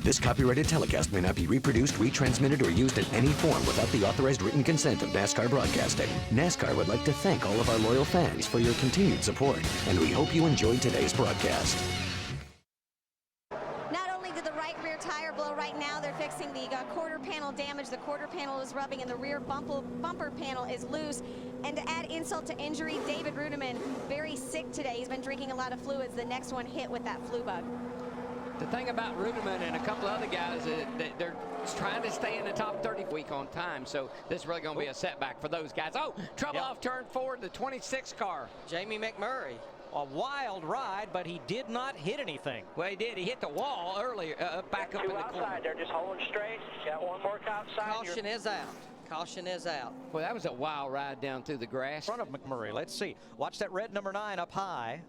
This copyrighted telecast may not be reproduced, retransmitted, or used in any form without the authorized written consent of NASCAR Broadcasting. NASCAR would like to thank all of our loyal fans for your continued support, and we hope you enjoyed today's broadcast. Not only did the right rear tire blow right now, they're fixing the quarter panel damage. The quarter panel is rubbing and the rear bumper panel is loose. And to add insult to injury, David Rudiman, very sick today. He's been drinking a lot of fluids. The next one hit with that flu bug. The thing about Rudiman and a couple other guys, they're trying to stay in the top 30 week on time, so this is really going to be a setback for those guys. Oh, trouble off turn 4, the 26 car. Jamie McMurray. A wild ride, but he did not hit anything. Well, he did. He hit the wall earlier, back up in the corner. They're just holding straight. Got one more outside. Caution is out. Caution is out. Well, that was a wild ride down through the grass. In front of McMurray. Let's see. Watch that red number 9 up high.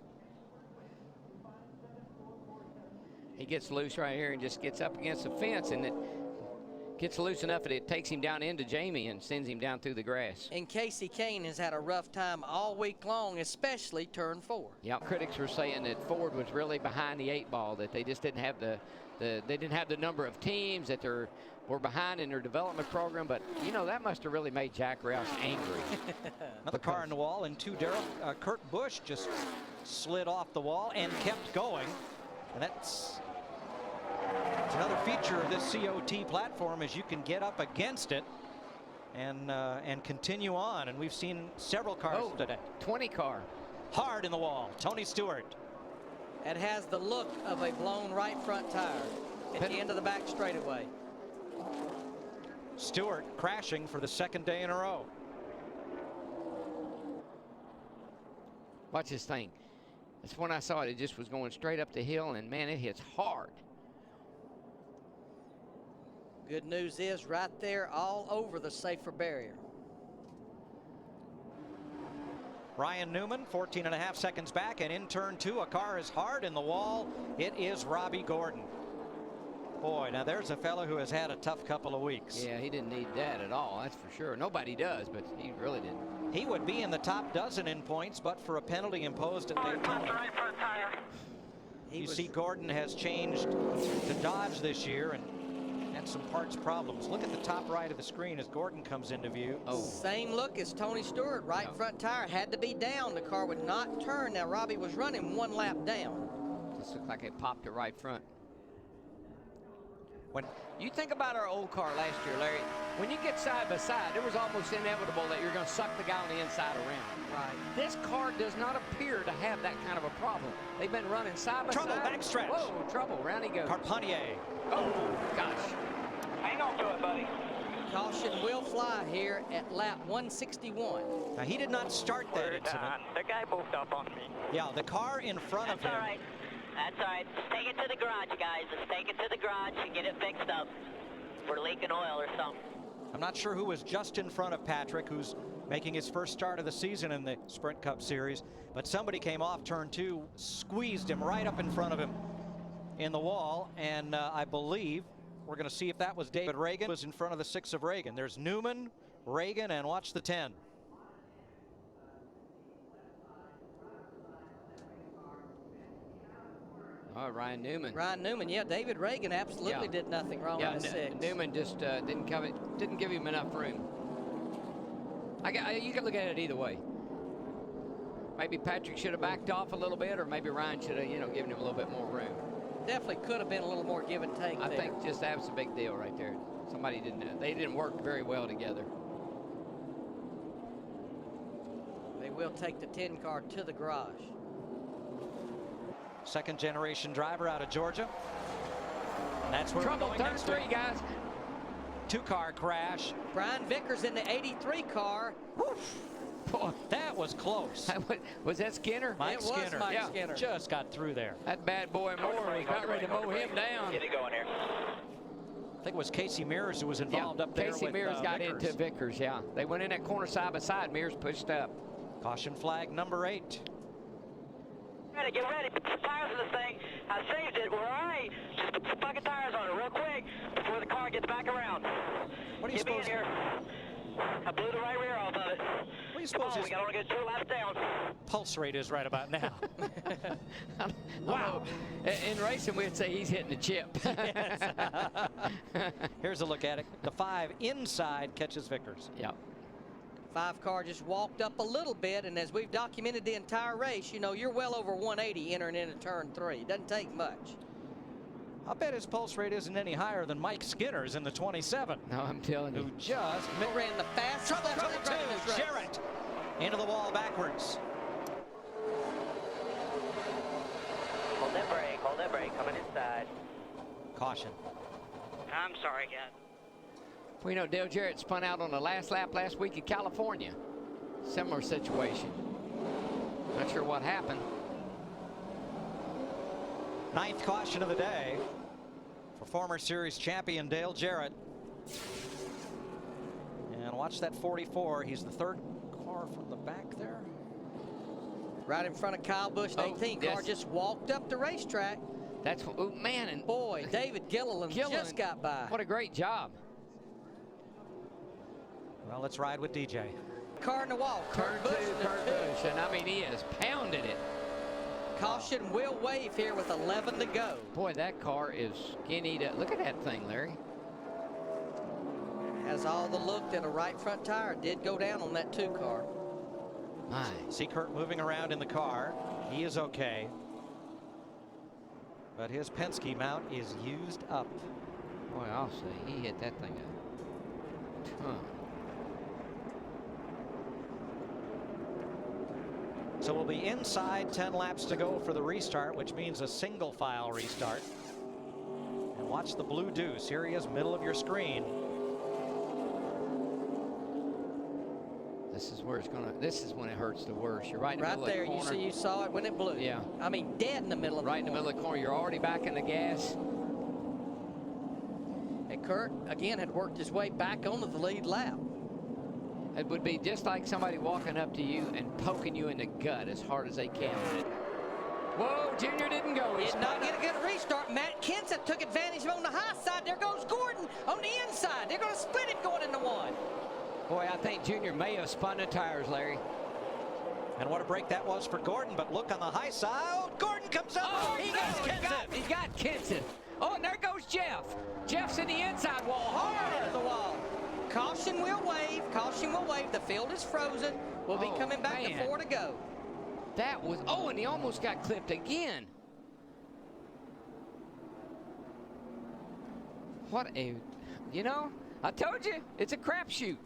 He gets loose right here and just gets up against the fence, and it gets loose enough that it takes him down into Jamie and sends him down through the grass. And Casey Kane has had a rough time all week long, especially turn 4. Yeah, critics were saying that Ford was really behind the 8 ball, that they just didn't have they didn't have the number of teams, that were behind in their development program. But you know, that must have really made Jack Rouse angry. Another car in the wall, and Kurt Busch just slid off the wall and kept going, and that's another feature of this COT platform, is you can get up against it and continue on. And we've seen several cars today. 20 car. Hard in the wall. Tony Stewart. It has the look of a blown right front tire at the end of the back straightaway. Stewart crashing for the second day in a row. Watch this thing. That's when I saw it. It just was going straight up the hill, and man, it hits hard. Good news is right there all over the safer barrier. Ryan Newman, 14.5 seconds back, and in turn 2, a car is hard in the wall. It is Robbie Gordon. Boy, now there's a fellow who has had a tough couple of weeks. Yeah, he didn't need that at all, that's for sure. Nobody does, but he really didn't. He would be in the top dozen in points, but for a penalty imposed at Daytona. Right front tire. You see Gordon has changed to Dodge this year and had some parts problems. Look at the top right of the screen as Gordon comes into view. Oh, same look as Tony Stewart. Right front tire had to be down. The car would not turn. Now Robbie was running 1 lap down. This looked like it popped it right front. When you think about our old car last year, Larry, when you get side by side, it was almost inevitable that you're going to suck the guy on the inside around. Right. This car does not appear to have that kind of a problem. They've been running side by Trouble, side. backstretch. Whoa, trouble. Round he goes. Carpentier. Oh, gosh. Hang on to it, buddy. Caution will fly here at lap 161. Now, he did not start that incident. The guy moved up on me. Yeah, the car in front of him. That's all right. That's all right. Just take it to the garage, guys. Just take it to the garage and get it fixed up. We're leaking oil or something. I'm not sure who was just in front of Patrick, who's making his first start of the season in the Sprint Cup Series, but somebody came off turn 2, squeezed him right up in front of him in the wall, and I believe we're going to see if that was David Reagan. Was in front of the 6 of Reagan. There's Newman, Reagan, and watch the 10. Oh, Ryan Newman. Ryan Newman, yeah, David Reagan absolutely did nothing wrong on the 6. Newman just didn't give him enough room. You can look at it either way. Maybe Patrick should have backed off a little bit, or maybe Ryan should have, given him a little bit more room. Definitely could have been a little more give and take. I think just that was a big deal right there. Somebody they didn't work very well together. They will take the 10 car to the garage. Second generation driver out of Georgia. And that's where trouble. We're Turn going 3, guys. 2-car crash. Brian Vickers in the 83 car. Boy, that was close. Was that Skinner? Mike Skinner. Mike Skinner. Just got through there. That bad boy Moore was about ready to mow him down. Get it going here. I think it was Casey Mears who was involved up there. Casey Mears got into Vickers, yeah. They went in that corner side by side. Mears pushed up. Caution flag number 8. Ready, get ready. Put the tires in this thing. I saved it. We're all right. Just put the fucking tires on it real quick before the car gets back around. What are you supposed to do? I blew the right rear off of it. do you suppose we his got only got 2 laps down. pulse rate is right about now? Wow. In racing, we'd say he's hitting the chip. Here's a look at it. The 5 inside catches Vickers. Yep. 5 car just walked up a little bit, and as we've documented the entire race, you know, you're well over 180 entering into turn 3. It doesn't take much. I'll bet his pulse rate isn't any higher than Mike Skinner's in the 27. No, I'm telling Who you. just Ran the fastest trouble lap coming in this race. to Jarrett into the wall backwards. Hold that brake, coming inside. Caution. I'm sorry, guys. Well, you know, Dale Jarrett spun out on the last lap last week in California. Similar situation. Not sure what happened. 9th caution of the day for former series champion Dale Jarrett. And watch that 44. He's the 3rd car from the back there. Right in front of Kyle Busch, the 18 car yes. just walked up the racetrack. That's what, oh, man. And Boy, David Gilliland just got by. What a great job. Well, let's ride with DJ. Car in the wall. Turn Kurt Busch two, in the Kurt 2. Busch. And I mean, he has pounded it. Caution will wave here with 11 to go. Boy, that car is skinny. Look at that thing, Larry. Has all the look that a right front tire did go down on that 2 car. My. See Kurt moving around in the car. He is okay. But his Penske mount is used up. Boy, I'll say, he hit that thing a ton. So we'll be inside 10 laps to go for the restart, which means a single file restart. And watch the blue deuce. Here he is, middle of your screen. This is where it's gonna. This is when it hurts the worst. You're right in the Right middle there, of the you corner. see, you saw it when it blew. Yeah. I mean, dead in the middle of Right in the middle of the corner. You're already back in the gas. And Kurt, again, had worked his way back onto the lead lap. It would be just like somebody walking up to you and poking you in the gut as hard as they can. Whoa, Junior didn't go. He Did not get a good restart. Matt Kenseth took advantage on the high side. There goes Gordon on the inside. They're going to split it going into 1. Boy, I think Junior may have spun the tires, Larry. And what a break that was for Gordon, but look on the high side. Oh, Gordon comes up. Oh, He gets Kenseth. He got Kenseth. Oh, and there goes Jeff. Jeff's in the inside wall. Hard into the wall. Caution will wave. Caution will wave. The field is frozen. We'll be coming back to 4 to go. That was, oh, and he almost got clipped again. What a, you know, I told you, it's a crapshoot.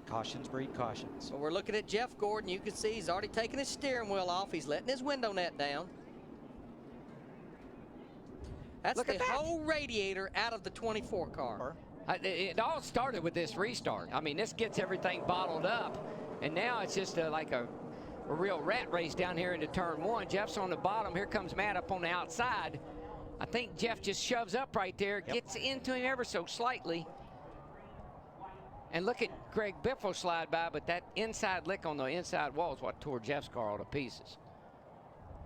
Cautions breed cautions. So we're looking at Jeff Gordon. You can see he's already taken his steering wheel off. He's letting his window net down. That's Look the at that. whole radiator out of the 24 car. It all started with this restart. I mean, this gets everything bottled up, and now it's just like a real rat race down here into turn 1. Jeff's on the bottom. Here comes Matt up on the outside. I think Jeff just shoves up right there, gets into him ever so slightly. And look at Greg Biffle slide by, but that inside lick on the inside wall is what tore Jeff's car all to pieces.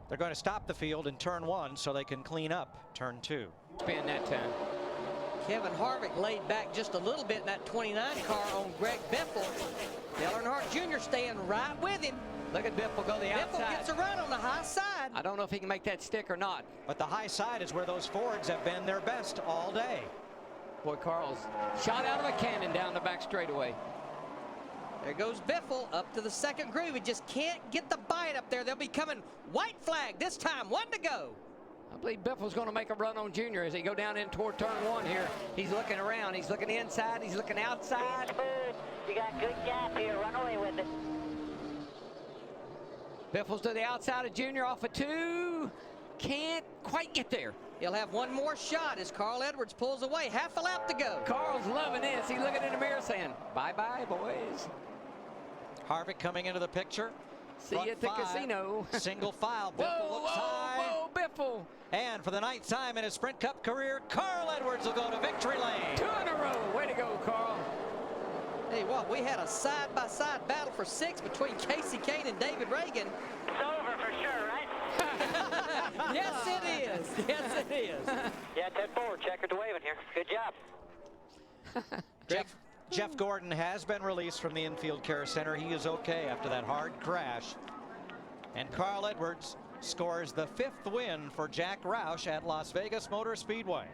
They're going to stop the field in turn 1 so they can clean up turn 2. Spin that time. Kevin Harvick laid back just a little bit in that 29 car on Greg Biffle. Dale Earnhardt Jr. staying right with him. Look at Biffle go the outside. Biffle gets a run on the high side. I don't know if he can make that stick or not. But the high side is where those Fords have been their best all day. Boy, Carl's shot out of a cannon down the back straightaway. There goes Biffle up to the 2nd groove. He just can't get the bite up there. They'll be coming white flag this time. 1 to go. I believe Biffle's going to make a run on Junior as they go down in toward turn 1 here. He's looking around. He's looking inside. He's looking outside. You got good gap here. Run away with it. Biffle's to the outside of Junior off of 2. Can't quite get there. He'll have one more shot as Carl Edwards pulls away. Half a lap to go. Carl's loving this. He's looking in the mirror saying, bye-bye, boys. Harvick coming into the picture. See you at the casino. Single file. Biffle Whoa, looks high. whoa, Biffle. And for the 9th time in his Sprint Cup career, Carl Edwards will go to victory lane. 2 in a row. Way to go, Carl. Hey, what? We had a side-by-side battle for 6 between Casey Kane and David Reagan. It's over for sure, right? Yes, it is. Yes, it is. Yeah, 10-4. Checker to waving here. Good job. Jeff Gordon has been released from the infield care center. He is okay after that hard crash. And Carl Edwards scores the 5th win for Jack Roush at Las Vegas Motor Speedway.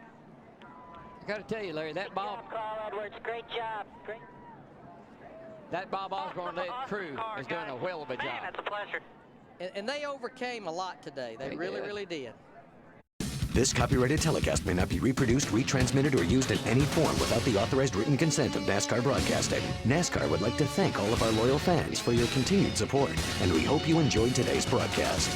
I got to tell you, Larry, that Bob. Good job, Carl Edwards. Great job. Great. That Bob Osborne-led crew is doing a whale of a job. Man, that's a pleasure. And they overcame a lot today. They really did. This copyrighted telecast may not be reproduced, retransmitted, or used in any form without the authorized written consent of NASCAR Broadcasting. NASCAR would like to thank all of our loyal fans for your continued support, and we hope you enjoyed today's broadcast.